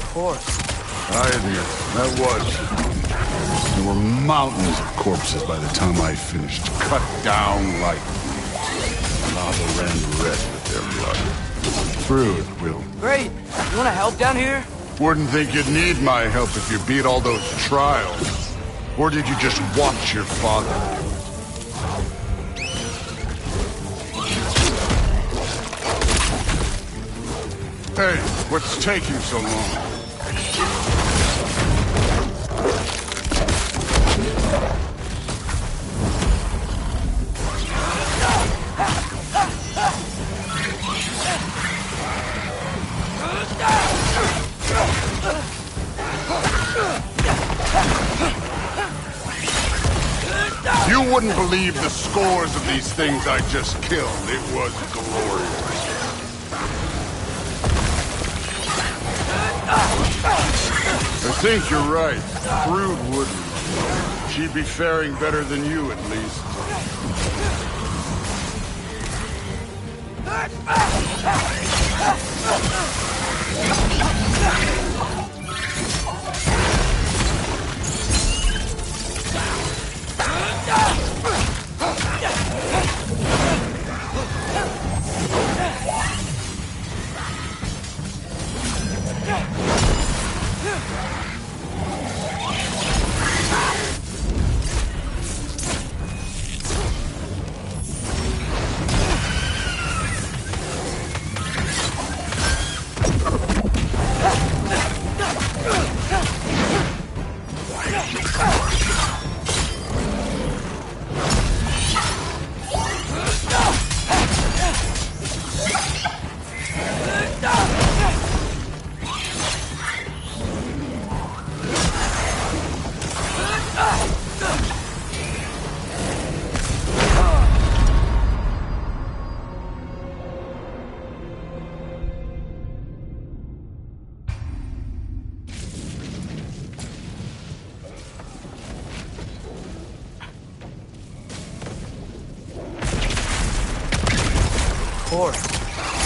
course. I admit, that was fun. There were mountains of corpses by the time I finished, cut down like weeds. Lava ran red with their blood. Through it, Will. Great. You want to help down here? Wouldn't think you'd need my help if you beat all those trials. Or did you just watch your father do it? Hey, what's taking so long? You wouldn't believe the scores of these things I just killed. It was glorious. I think you're right. Thrud wouldn't. She'd be faring better than you, at least.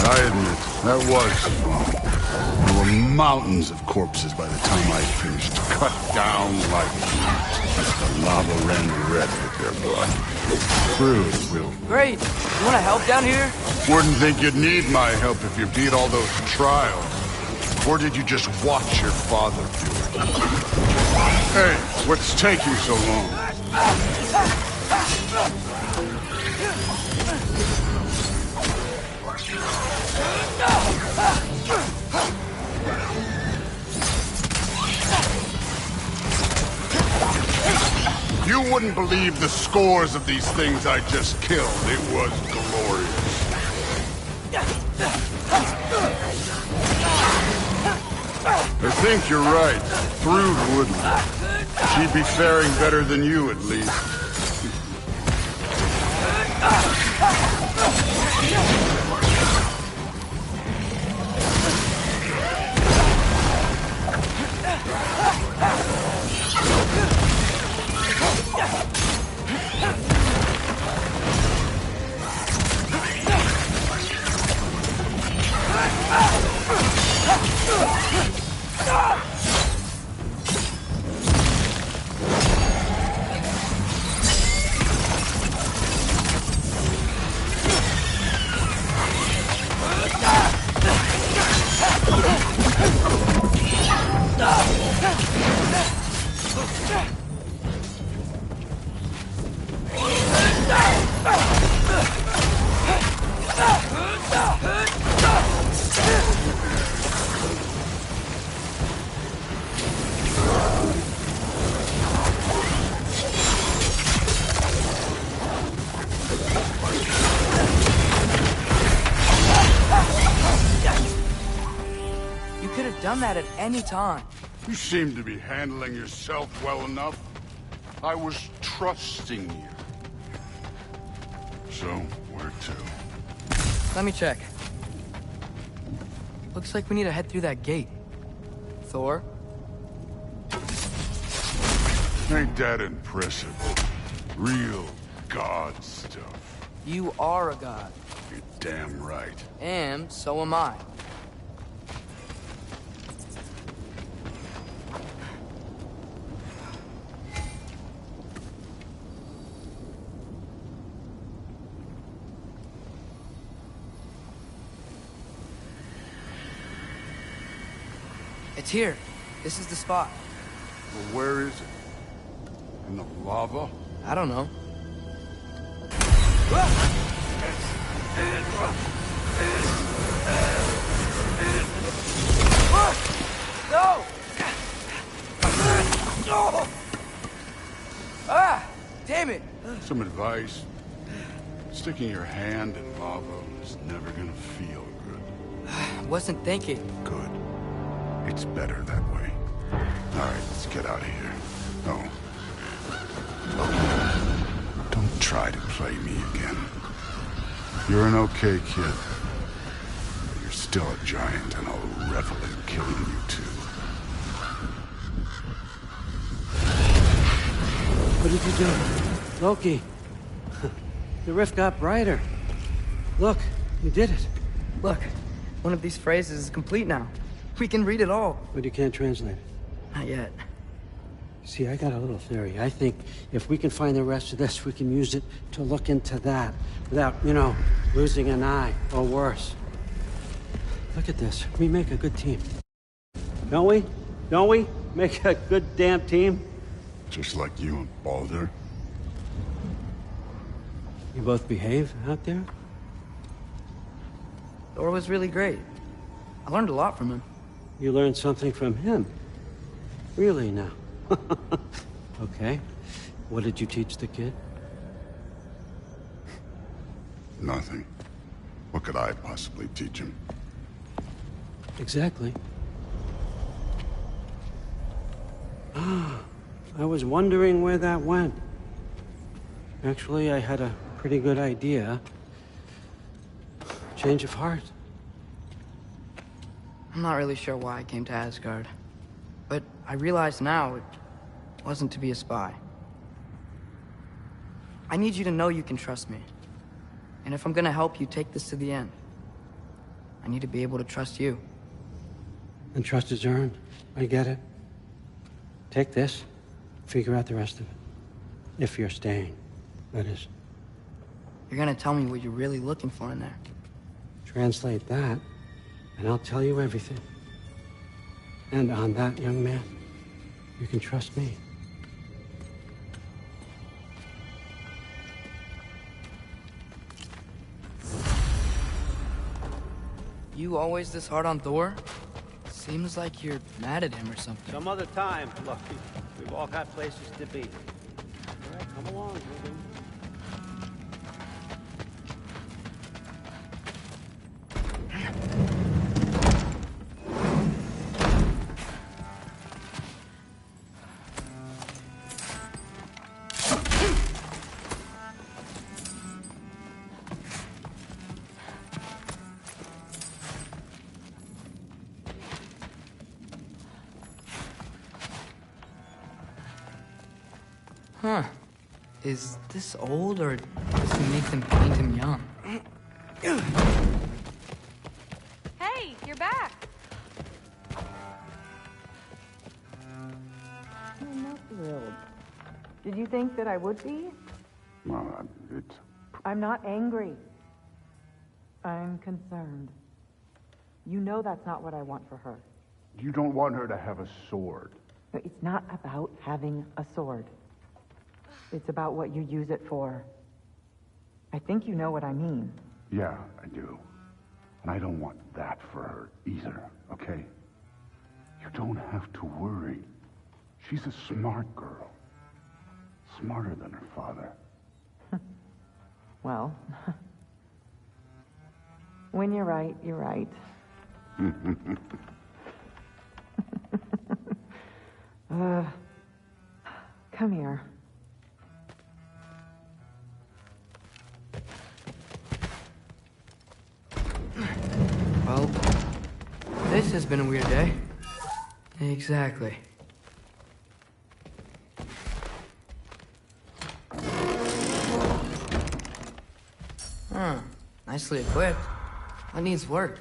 I admit, that was fun. There were mountains of corpses by the time I finished, cut down like weeds. The lava ran red with their blood. Through it, Will. Great. You want to help down here? Wouldn't think you'd need my help if you beat all those trials. Or did you just watch your father do it? Hey, what's taking so long? You wouldn't believe the scores of these things I just killed. It was glorious. I think you're right. Thrud wouldn't. She'd be faring better than you, at least. Done that at any time. You seem to be handling yourself well enough. I was trusting you. So, where to? Let me check. Looks like we need to head through that gate. Thor? Ain't that impressive? Real god stuff. You are a god. You're damn right. And so am I. It's here. This is the spot. Well, where is it? In the lava? I don't know. No! Ah! Damn it! Some advice. Sticking your hand in lava is never gonna feel good. Wasn't thinking. Good. It's better that way. All right, let's get out of here. Oh. Look, don't try to play me again. You're an okay kid. But you're still a giant, and I'll revel in killing you too. What did you do? Loki. The rift got brighter. Look, you did it. Look, one of these phrases is complete now. We can read it all. But you can't translate it. Not yet. See, I got a little theory. I think if we can find the rest of this, we can use it to look into that without, losing an eye or worse. Look at this. We make a good team. Don't we? Don't we? Make a good damn team? Just like you and Baldur. You both behave out there? Thor was really great. I learned a lot from him. You learned something from him? Really now? Okay. What did you teach the kid? Nothing. What could I possibly teach him? Exactly. I was wondering where that went. Actually, I had a pretty good idea. Change of heart. I'm not really sure why I came to Asgard. But I realize now it wasn't to be a spy. I need you to know you can trust me. And if I'm gonna help you take this to the end, I need to be able to trust you. And trust is earned. I get it. Take this, figure out the rest of it. If you're staying, that is. You're gonna tell me what you're really looking for in there. Translate that, and I'll tell you everything. And on that, young man, you can trust me. You always this hard on Thor? Seems like you're mad at him or something. Some other time, look, we've all got places to be. All right, come along, Ruben. Huh. Is this old, or does he make them paint him young? Hey, you're back. I'm not thrilled. Did you think that I would be? Well, it's... I'm not angry. I'm concerned. You know that's not what I want for her. You don't want her to have a sword. No, it's not about having a sword. It's about what you use it for. I think you know what I mean. Yeah, I do. And I don't want that for her either, okay? You don't have to worry. She's a smart girl. Smarter than her father. Well, when you're right, you're right. Come here. Well, this has been a weird day. Exactly. Huh. Nicely equipped. What needs work?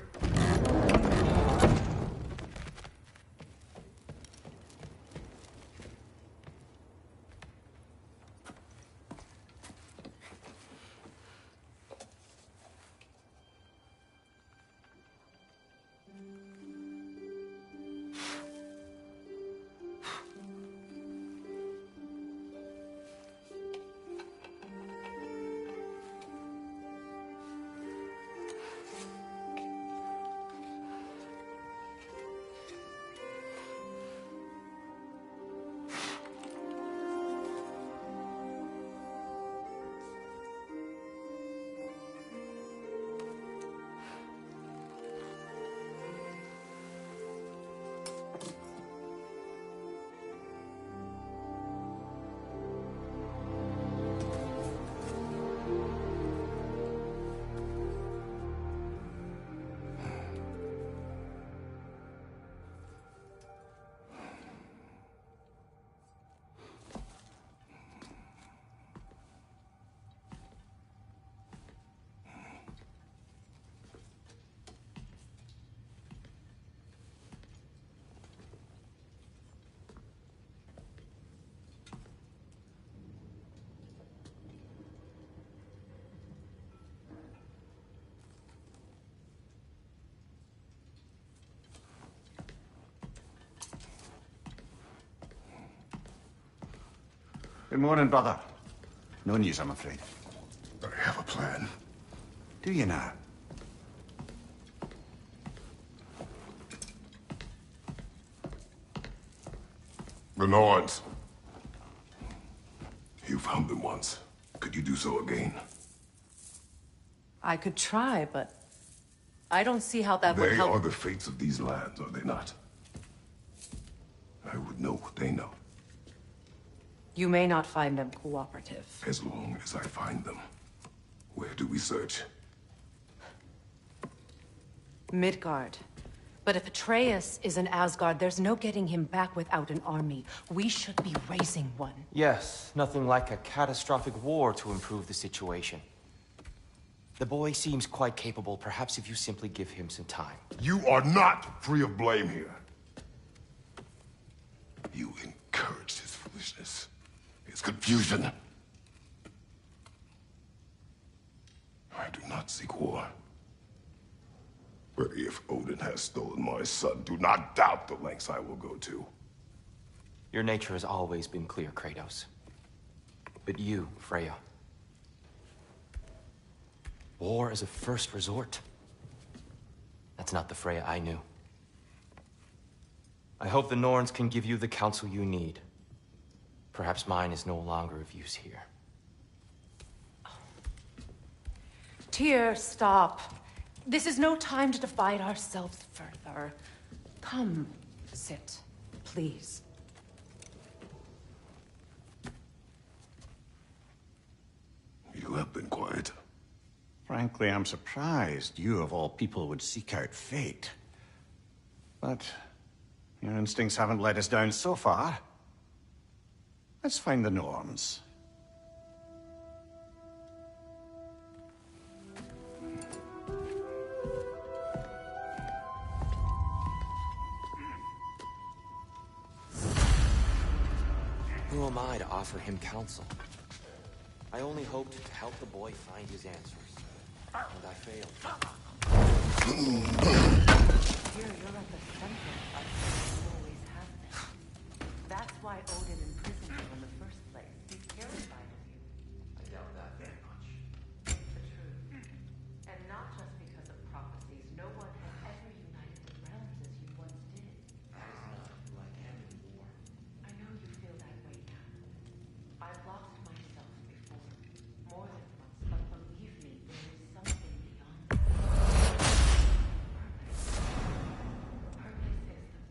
Good morning, brother. No news, I'm afraid. I have a plan. Do you now? The Norns. You found them once. Could you do so again? I could try, but I don't see how that would They help. are the fates of these lands, are they not? I would know what they know, You may not find them cooperative. as long as I find them. Where do we search? Midgard. But if Atreus is in Asgard, there's no getting him back without an army. We should be raising one. Yes, nothing like a catastrophic war to improve the situation. The boy seems quite capable. Perhaps if you simply give him some time. You are not free of blame here. You encouraged his foolishness, his confusion. I do not seek war. But if Odin has stolen my son, do not doubt the lengths I will go to. Your nature has always been clear, Kratos. But you, Freya. War is a first resort. That's not the Freya I knew. I hope the Norns can give you the counsel you need. Perhaps mine is no longer of use here. Tyr, stop. This is no time to divide ourselves further. Come, sit, please. You have been quiet. Frankly, I'm surprised you, of all people, would seek out fate. But your instincts haven't let us down so far. Let's find the Norns. Who am I to offer him counsel? I only hoped to help the boy find his answers. And I failed. Tyr, you're at the center of what you always have been. That's why Odin imprisoned you in the first place. He's terrified of you. I doubt that very much. The truth. And not just because of prophecies. No one has ever united the realms as you once did. That is not who I am anymore. I know you feel that way now. I've lost myself before, more than once, but believe me, there is something beyond that. Purpose. Purpose is the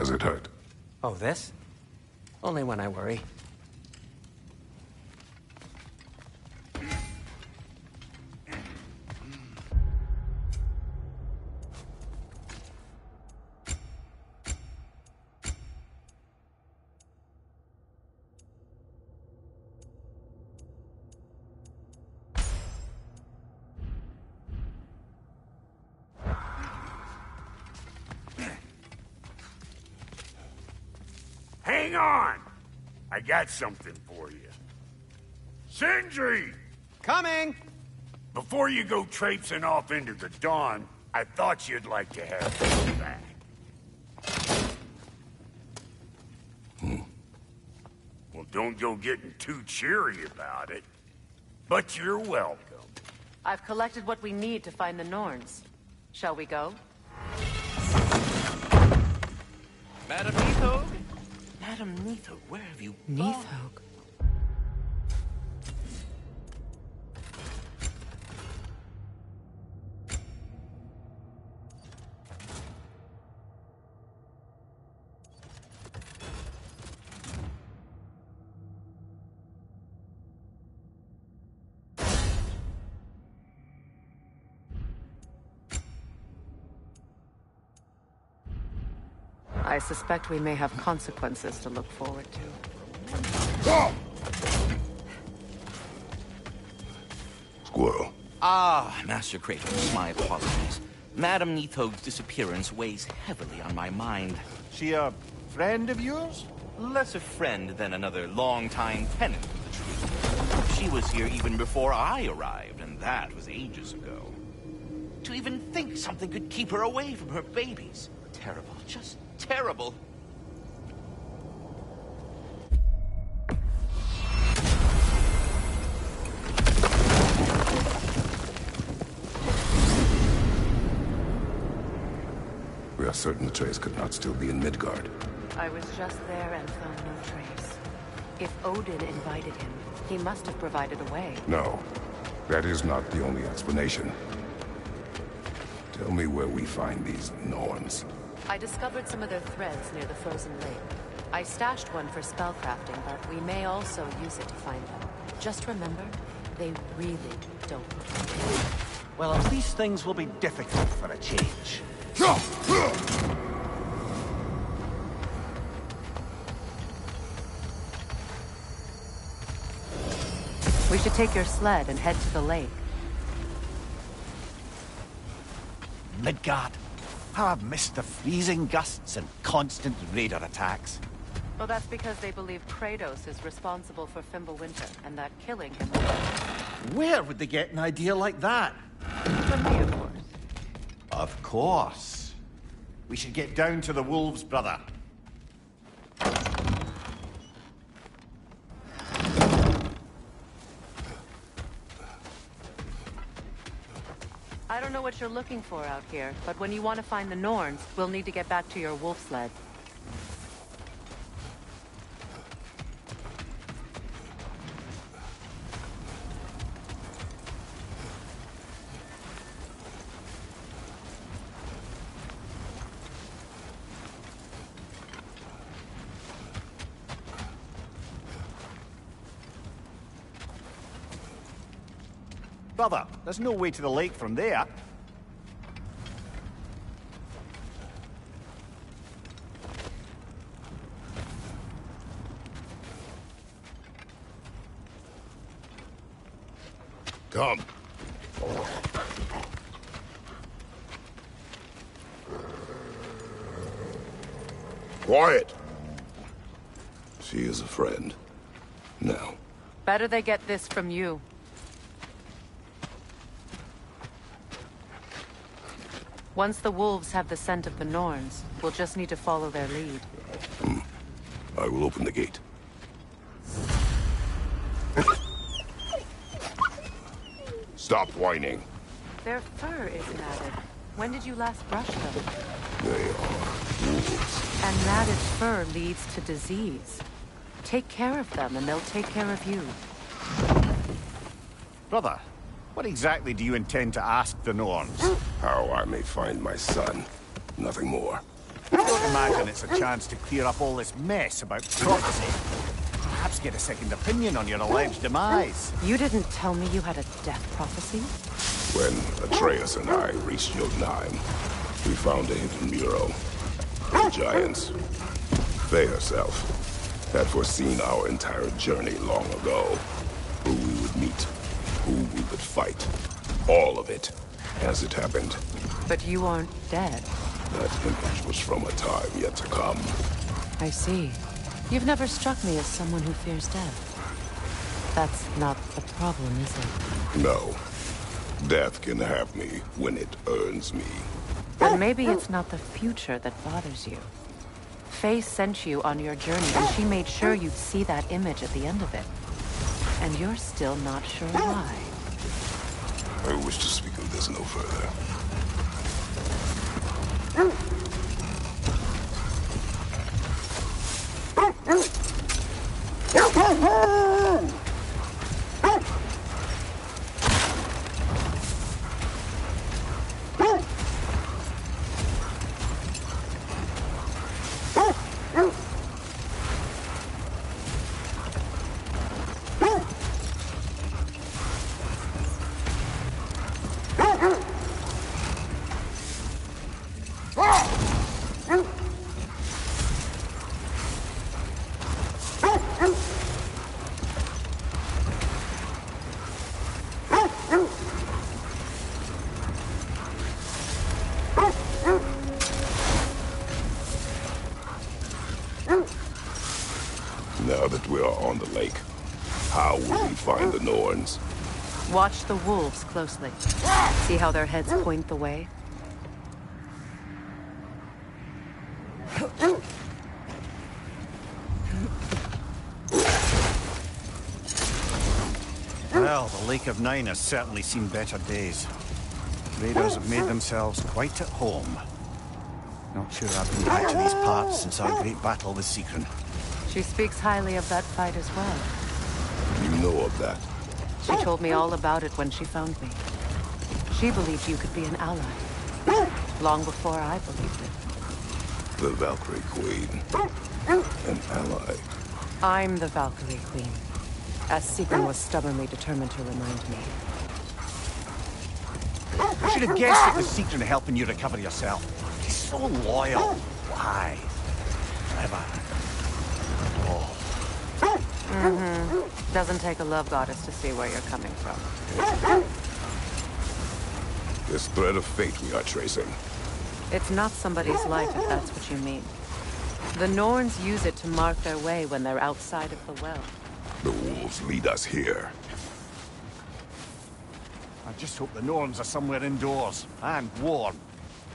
Does it hurt? Oh, this? Only when I worry. Hang on! I got something for you. Sindri! Coming! Before you go traipsing off into the dawn, I thought you'd like to have this back. Well, don't go getting too cheery about it. But you're welcome. I've collected what we need to find the Norns. Shall we go? Madam Neathog? Madam Neathog, where have you gone? Neathog. I suspect we may have consequences to look forward to. Squirrel. Ah, Master Kratos, my apologies. Madam Neathog's disappearance weighs heavily on my mind. She a friend of yours? Less a friend than another long-time tenant of the tree. She was here even before I arrived, and that was ages ago. To even think something could keep her away from her babies. Terrible, just terrible. We are certain the trace could not still be in Midgard. I was just there and found no trace. If Odin invited him, he must have provided a way. No, that is not the only explanation. Tell me where we find these Norns. I discovered some of their threads near the frozen lake. I stashed one for spellcrafting, but we may also use it to find them. Just remember, they really don't look. Well, at least things will be difficult for a change. We should take your sled and head to the lake. Midgard. How I've missed the freezing gusts and constant raider attacks. Well, that's because they believe Kratos is responsible for Fimbulwinter, and that killing him... Where would they get an idea like that? From me, of course. Of course. We should get down to the wolves, brother. I don't know what you're looking for out here, but when you want to find the Norns, we'll need to get back to your wolf sled. Brother, there's no way to the lake from there. Come. Quiet. She is a friend. Now. Better they get this from you. Once the wolves have the scent of the Norns, we'll just need to follow their lead. I will open the gate. Stop whining. Their fur is matted. When did you last brush them? They are wolves. And matted fur leads to disease. Take care of them, and they'll take care of you. Brother, what exactly do you intend to ask the Norns? How I may find my son. Nothing more. Don't imagine it's a chance to clear up all this mess about prophecy. Perhaps get a second opinion on your alleged demise. You didn't tell me you had a death prophecy? When Atreus and I reached Jotunheim, we found a hidden mural. The Giants, they herself, had foreseen our entire journey long ago. Who we would meet, who we would fight. All of it, as it happened. But you aren't dead. That image was from a time yet to come. I see. You've never struck me as someone who fears death. That's not the problem, is it? No. Death can have me when it earns me. Then maybe it's not the future that bothers you. Faye sent you on your journey, and she made sure you'd see that image at the end of it. And you're still not sure why. I wish to speak of this no further. Now that we are on the lake, how will we find the Norns? Watch the wolves closely. See how their heads point the way? Well, the Lake of Nine has certainly seen better days. Raiders have made themselves quite at home. Not sure I've been back to these parts since our great battle with Seekron. She speaks highly of that fight as well. You know of that? She told me all about it when she found me. She believed you could be an ally. Long before I believed it. The Valkyrie Queen. An ally. I'm the Valkyrie Queen. As Seekron was stubbornly determined to remind me. I should have guessed it was Seekron helping you recover yourself. He's so loyal. Why? Clever. Oh. Doesn't take a love goddess to see where you're coming from. This thread of fate we are tracing. It's not somebody's life, if that's what you mean. The Norns use it to mark their way when they're outside of the well. The wolves lead us here. I just hope the Norns are somewhere indoors and warm.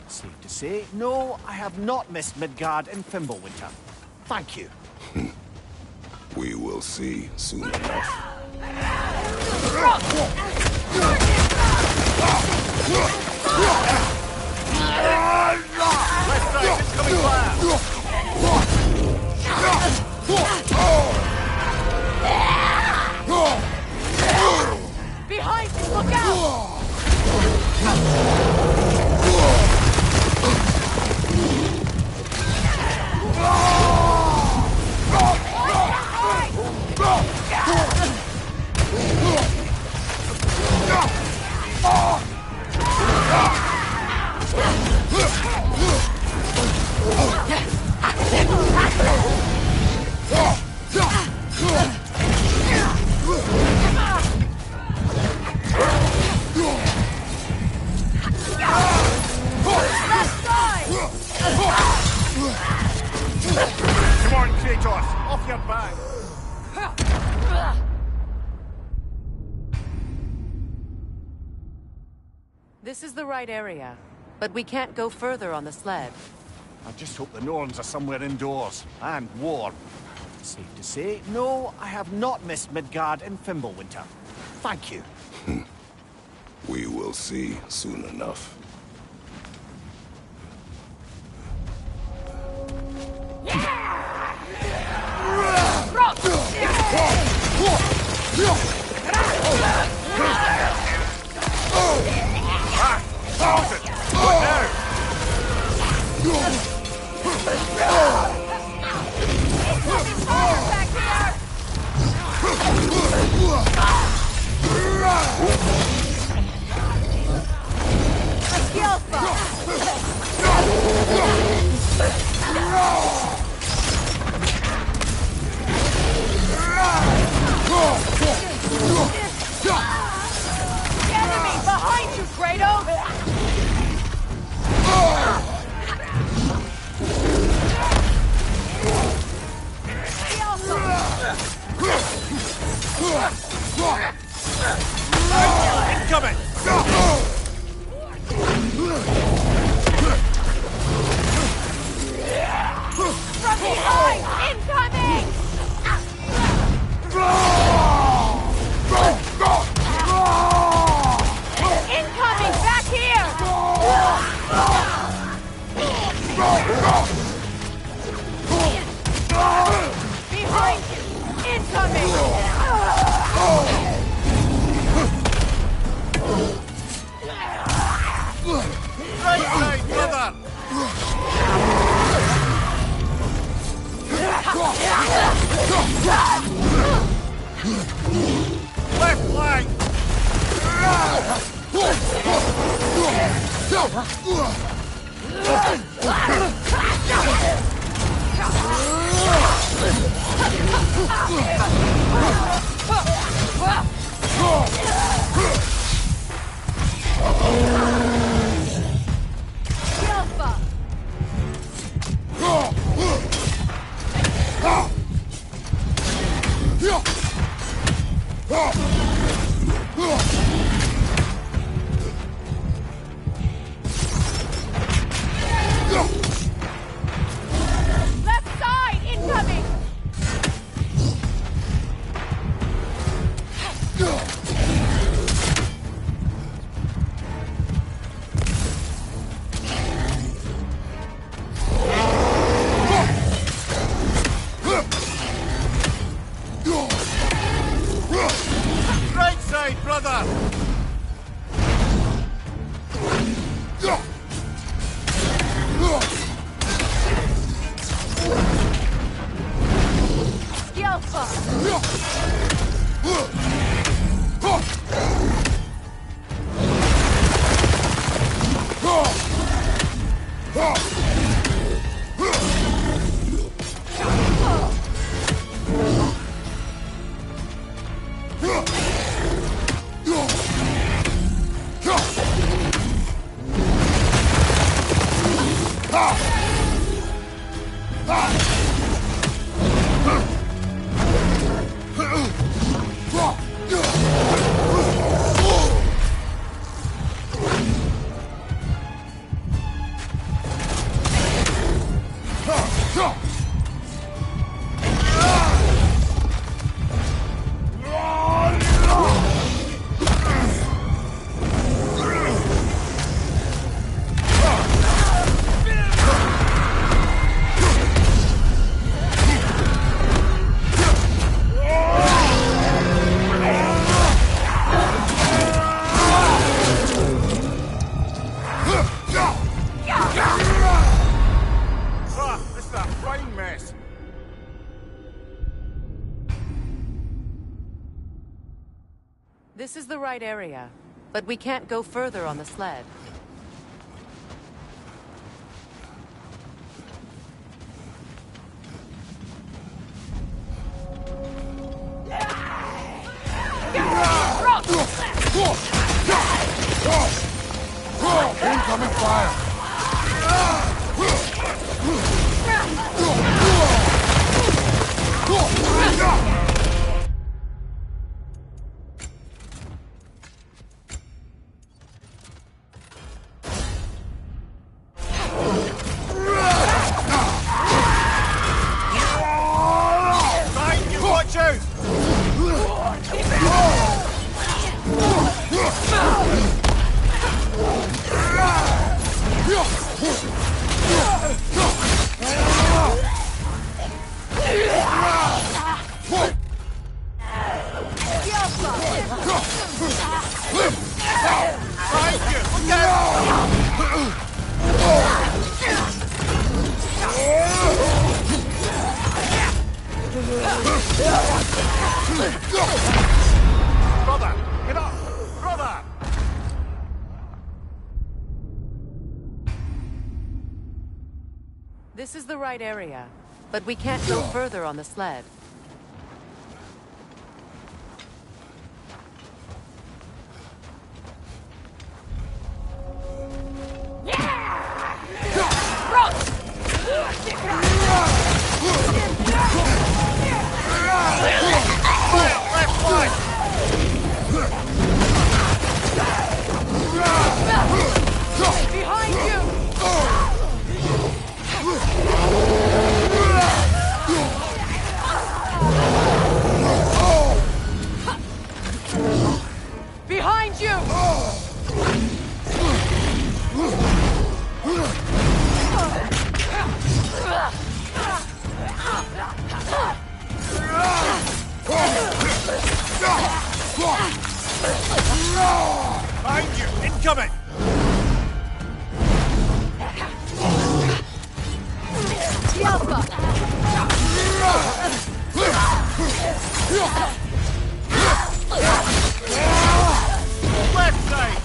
Safe to say, no, I have not missed Midgard in Fimbulwinter. Thank you. We will see soon enough. Left side, it's coming fire! Behind you, look out! Come on, Kratos, off your back! This is the right area, but we can't go further on the sled. I just hope the Norns are somewhere indoors and warm. Safe to say, no, I have not missed Midgard in Fimbulwinter. Thank you. We will see soon enough. Incoming! From behind! Incoming! Incoming! Back here! Behind you! Incoming! Right side, brother! Left flank! Alpha! Left side! Incoming! Right side, brother! Alpha! This is a fine mess. This is the right area, but we can't go further on the sled. Incoming fire! Behind you, watch out! Behind you, look out! Brother, get up! Brother! This is the right area, but we can't go further on the sled. Left flank! Incoming! The Alpha! Left side!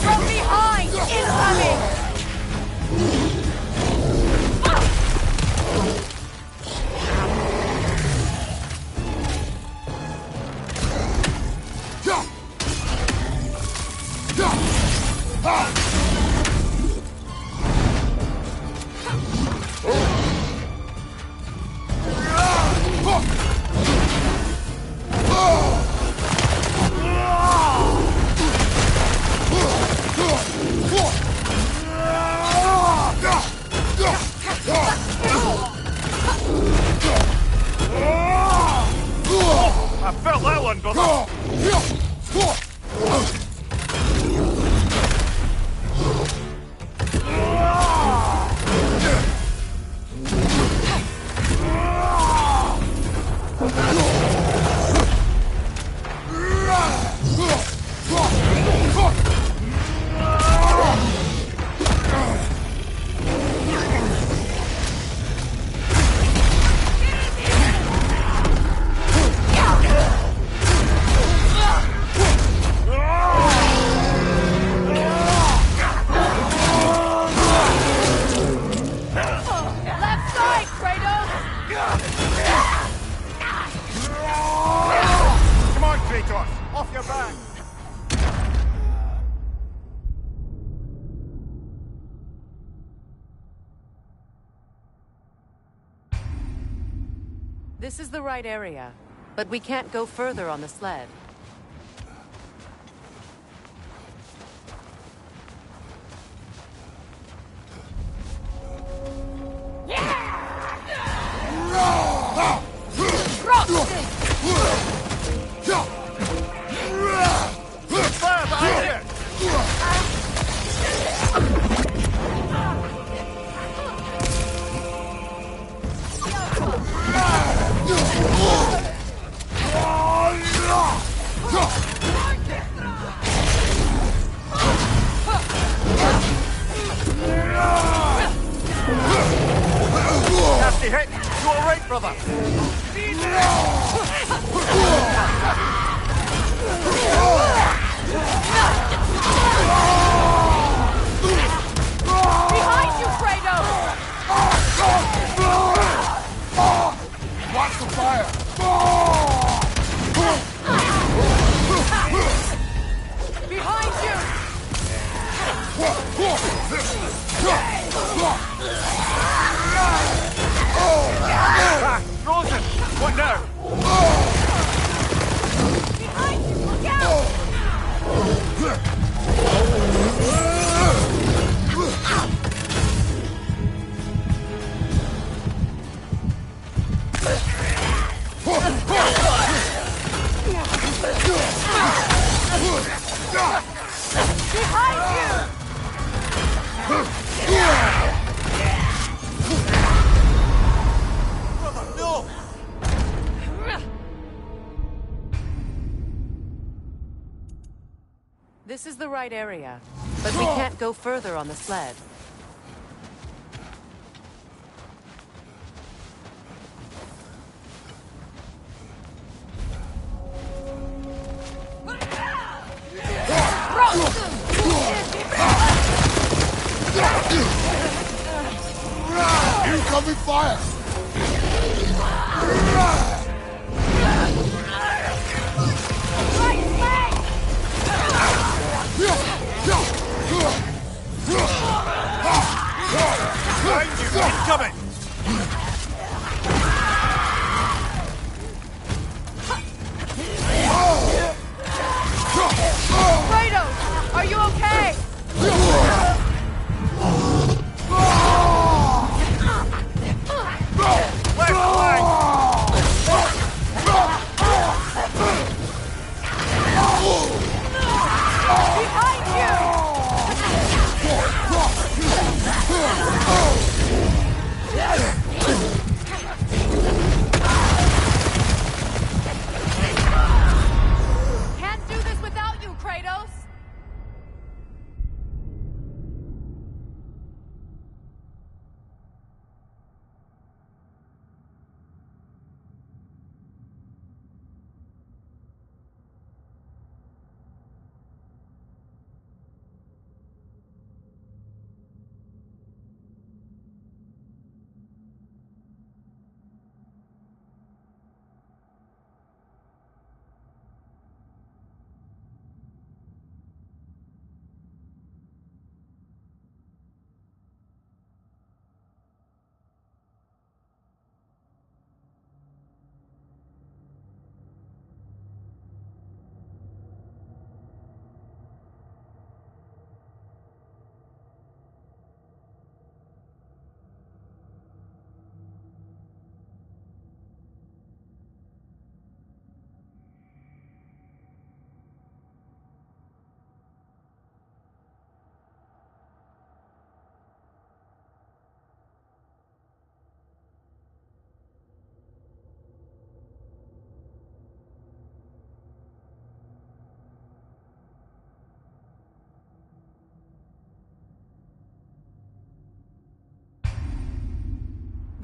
From behind! Incoming! I felt that one, brother! Left side, Kratos! Come on, Kratos! Off your back! This is the right area, but we can't go further on the sled. Fire behind you! Nasty hit! You alright, brother? Behind you, Kratos! Watch the fire! Behind you! Ah, Frozen! What now? Behind you! Look out! Behind you! Brother, no! This is the right area, but we can't go further on the sled. Incoming fire! Behind you! Incoming! Kratos! Are you okay?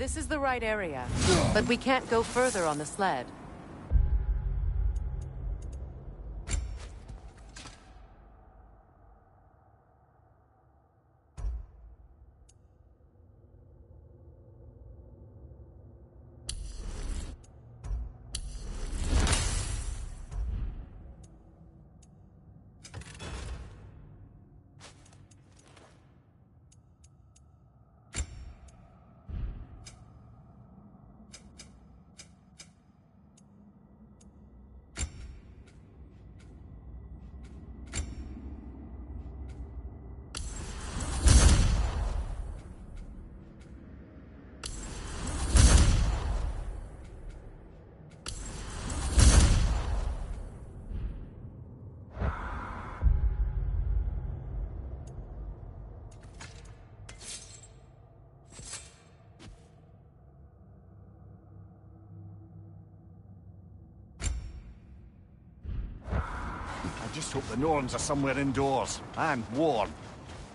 This is the right area, but we can't go further on the sled. I just hope the Norns are somewhere indoors, and warm.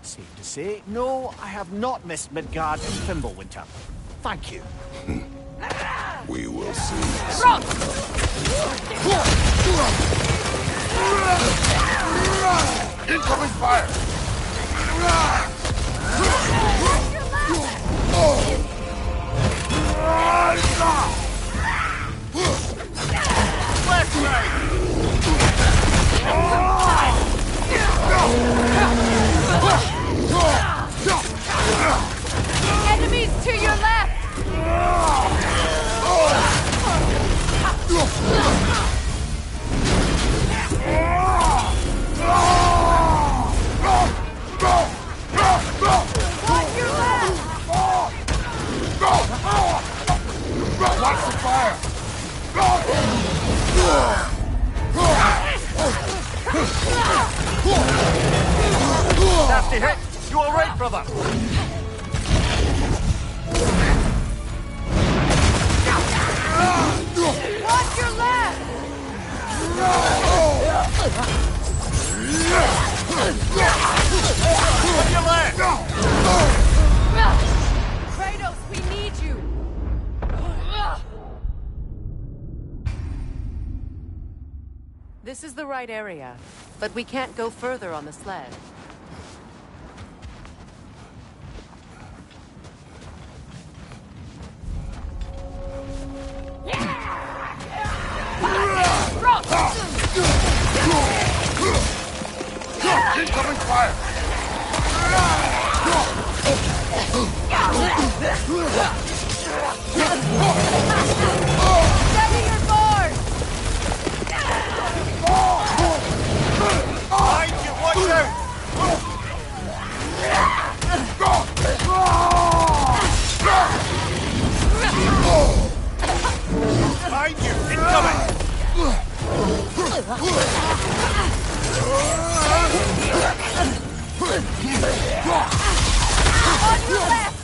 Safe to say, no, I have not missed Midgard and Fimbulwinter. Thank you. We will see. Incoming fire! Enemies to your left! Watch your left! Watch the fire! Nasty hit! You all right, brother? Watch your left! Watch your left! Kratos, we need you! This is the right area, but we can't go further on the sled. Incoming fire! Steady your board! Behind you, watch out! Behind you, incoming! On your left!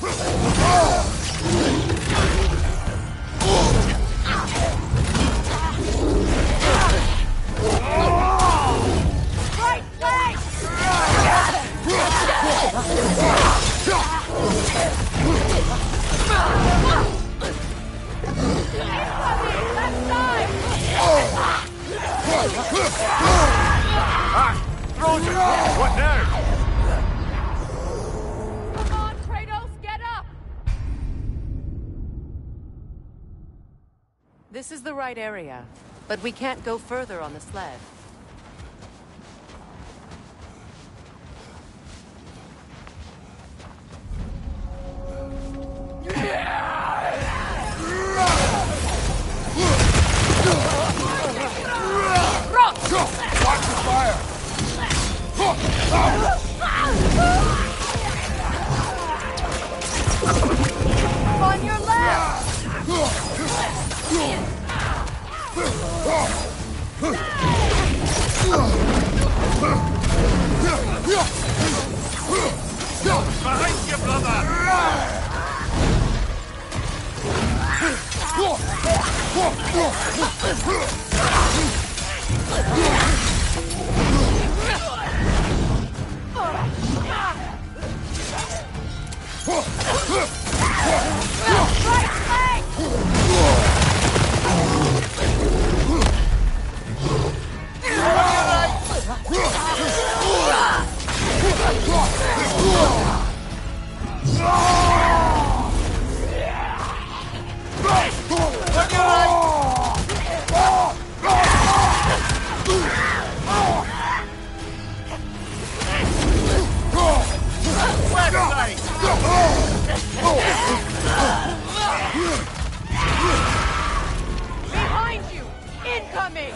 Right leg! Incoming! Left side! Trojan! What now? Come on, Kratos, get up! This is the right area, but we can't go further on the sled. Watch the fire! On your left! Behind you, brother! Right Behind you! Incoming!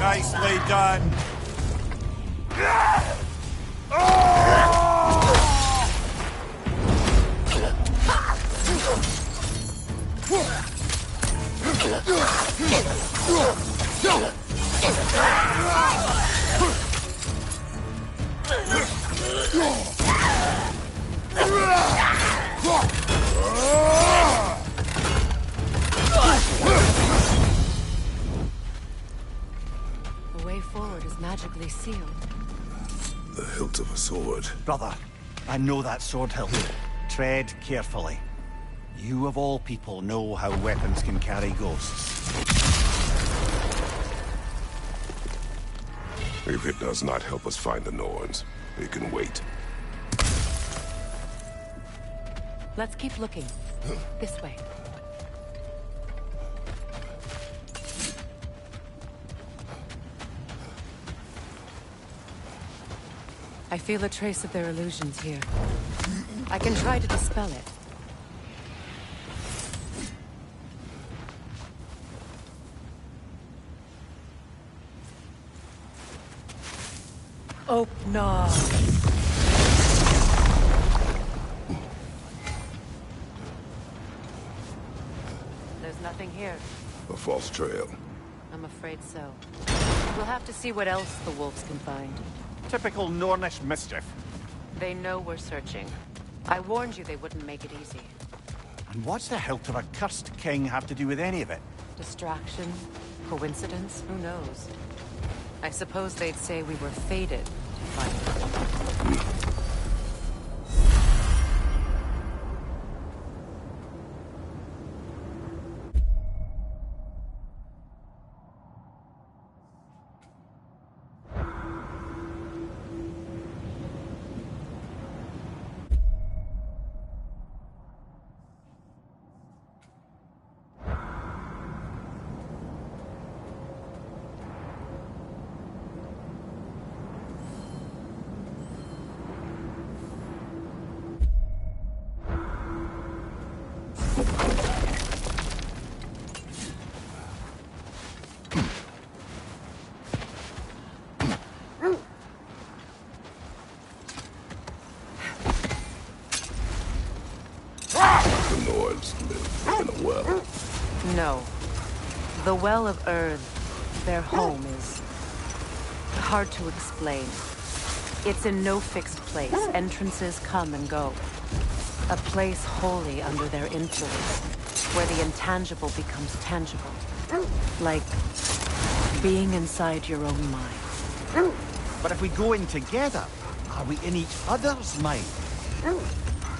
Nicely done. The way forward is magically sealed. The hilt of a sword. Brother, I know that sword hilt. Tread carefully. You of all people know how weapons can carry ghosts. If it does not help us find the Norns, it can wait. Let's keep looking. This way. I feel a trace of their illusions here. I can try to dispel it. Oh, no. There's nothing here. A false trail. I'm afraid so. We'll have to see what else the wolves can find. Typical Nornish mischief. They know we're searching. I warned you they wouldn't make it easy. And what's the hilt of a cursed king have to do with any of it? Distraction? Coincidence? Who knows? I suppose they'd say we were fated to fight. The Nords live in a well. No. The Well of Earth, their home, is hard to explain. It's in no fixed place. Entrances come and go. A place wholly under their influence, where the intangible becomes tangible. Like being inside your own mind. But if we go in together, are we in each other's mind?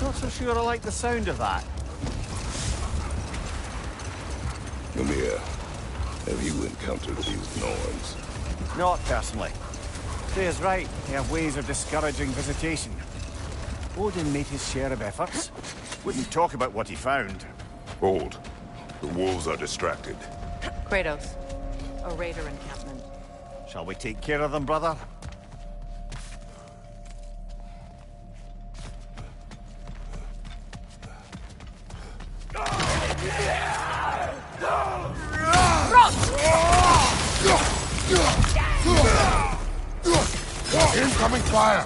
Not so sure I like the sound of that. Mimir, have you encountered these Norns? Not personally. Freya's right. They have ways of discouraging visitation. Odin made his share of efforts. Wouldn't talk about what he found. Hold. The wolves are distracted. Kratos, a raider encampment. Shall we take care of them, brother? Incoming fire!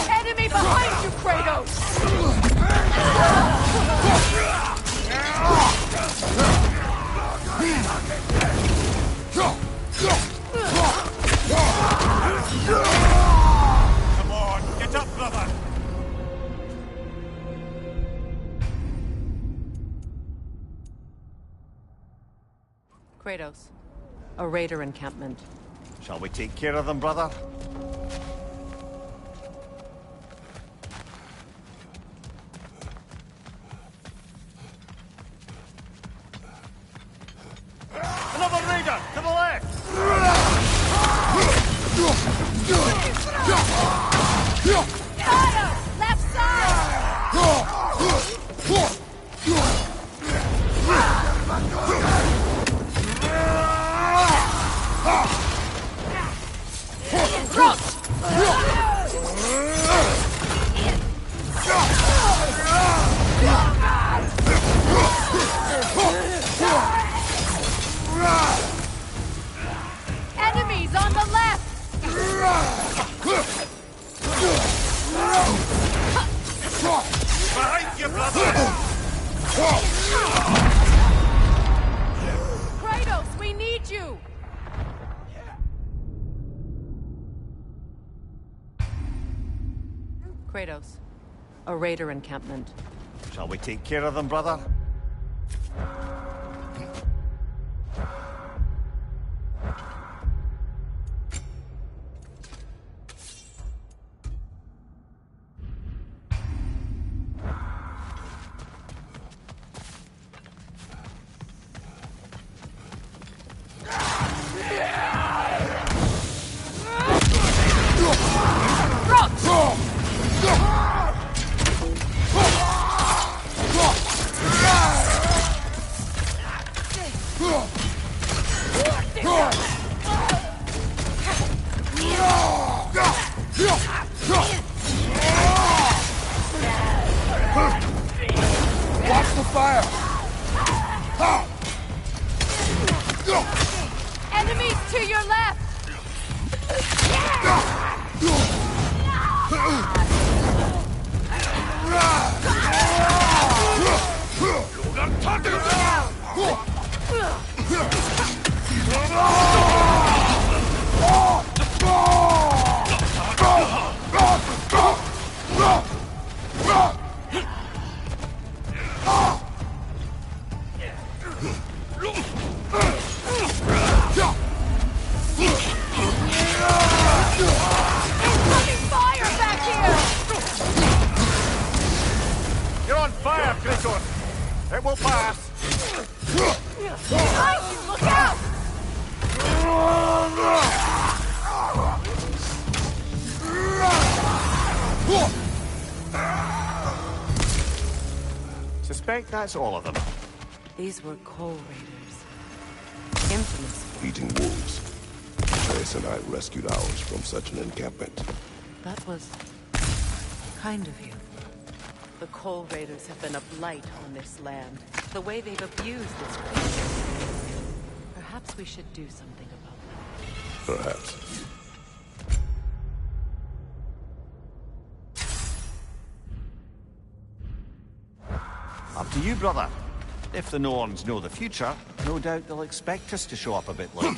Enemy behind you, Kratos! Come on, get up, brother! Kratos, a raider encampment. Shall we take care of them, brother? Another raider! To the left! Got him! Left side! Enemies on the left! Behind you, brother! Kratos, we need you! Kratos, a raider encampment. Shall we take care of them, brother? Watch the fire! Enemies to your left! Incoming fire back here! You're on fire, Kratos! It will pass! Behind you, look out! Suspect that's all of them. These were coal raiders. Infamous. Eating wolves. Atreus and I rescued ours from such an encampment. That was kind of you. The coal raiders have been a blight on this land. The way they've abused this place. Perhaps we should do something about that. Perhaps. Up to you, brother. If the Norns know the future, no doubt they'll expect us to show up a bit late.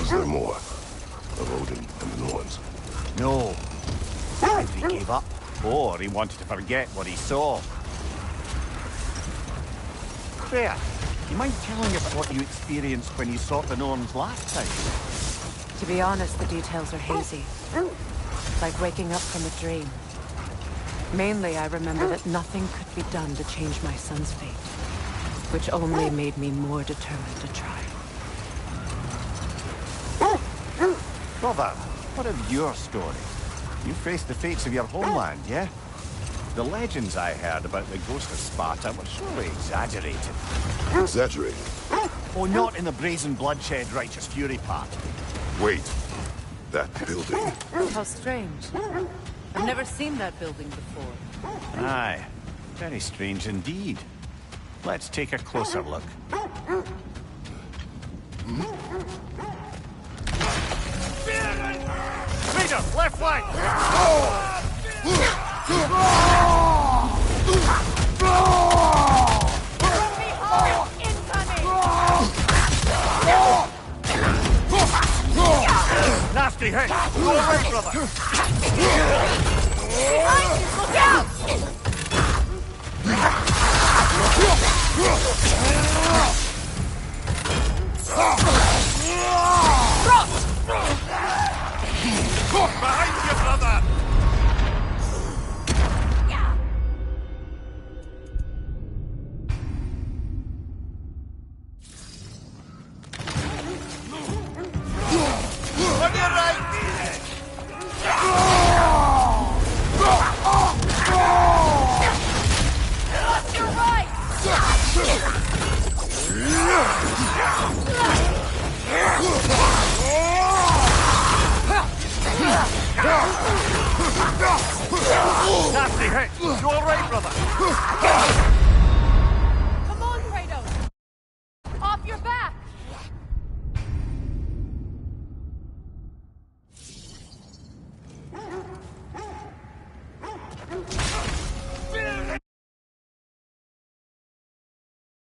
Was there more of Odin and the Norns? No. Either he gave up, or he wanted to forget what he saw. There. You mind telling us what you experienced when you sought the Norns last time? To be honest, the details are hazy. Like waking up from a dream. Mainly, I remember that nothing could be done to change my son's fate, which only made me more determined to try. Brother, what of your story? You faced the fates of your homeland, yeah? The legends I heard about the ghost of Sparta were surely exaggerated. Exaggerated? Oh, not in the brazen bloodshed righteous fury part. Wait. That building. How strange. I've never seen that building before. Aye. Very strange indeed. Let's take a closer look. Leader, left flank! brother! Behind you! Look out! Behind you, brother! On your right! Left your right! Nasty hit! You all right, brother?